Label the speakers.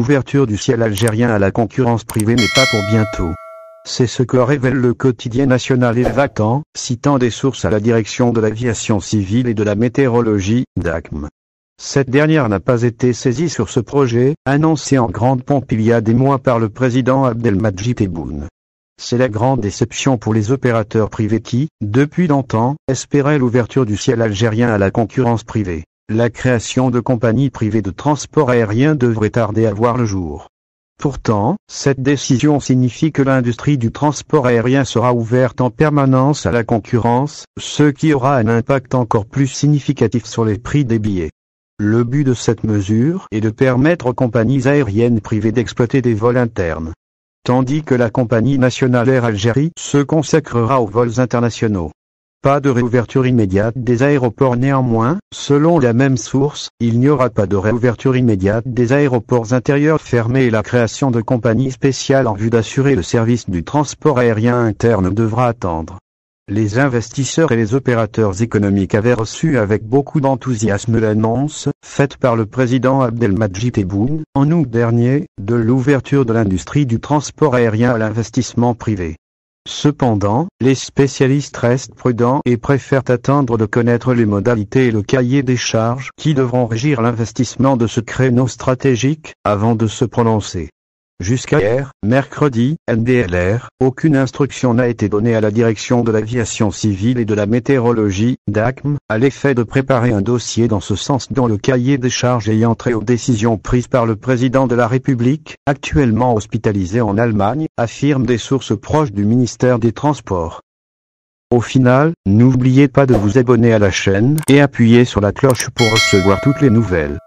Speaker 1: l'ouverture du ciel algérien à la concurrence privée n'est pas pour bientôt. C'est ce que révèle le quotidien national et vacant, citant des sources à la direction de l'aviation civile et de la météorologie, DACM. Cette dernière n'a pas été saisie sur ce projet, annoncé en grande pompe il y a des mois par le président Abdelmadjid Tebboune. C'est la grande déception pour les opérateurs privés qui, depuis longtemps, espéraient l'ouverture du ciel algérien à la concurrence privée. La création de compagnies privées de transport aérien devrait tarder à voir le jour. Pourtant, cette décision signifie que l'industrie du transport aérien sera ouverte en permanence à la concurrence, ce qui aura un impact encore plus significatif sur les prix des billets. Le but de cette mesure est de permettre aux compagnies aériennes privées d'exploiter des vols internes, tandis que la compagnie nationale Air Algérie se consacrera aux vols internationaux. Pas de réouverture immédiate des aéroports néanmoins, selon la même source, il n'y aura pas de réouverture immédiate des aéroports intérieurs fermés et la création de compagnies spéciales en vue d'assurer le service du transport aérien interne devra attendre. Les investisseurs et les opérateurs économiques avaient reçu avec beaucoup d'enthousiasme l'annonce, faite par le président Abdelmadjid Tebboune, en août dernier, de l'ouverture de l'industrie du transport aérien à l'investissement privé. Cependant, les spécialistes restent prudents et préfèrent attendre de connaître les modalités et le cahier des charges qui devront régir l'investissement de ce créneau stratégique, avant de se prononcer. Jusqu'à hier, mercredi, NDLR, aucune instruction n'a été donnée à la direction de l'aviation civile et de la météorologie, DACM, à l'effet de préparer un dossier dans ce sens dans le cahier des charges ayant trait aux décisions prises par le président de la République, actuellement hospitalisé en Allemagne, affirment des sources proches du ministère des Transports. Au final, n'oubliez pas de vous abonner à la chaîne et appuyer sur la cloche pour recevoir toutes les nouvelles.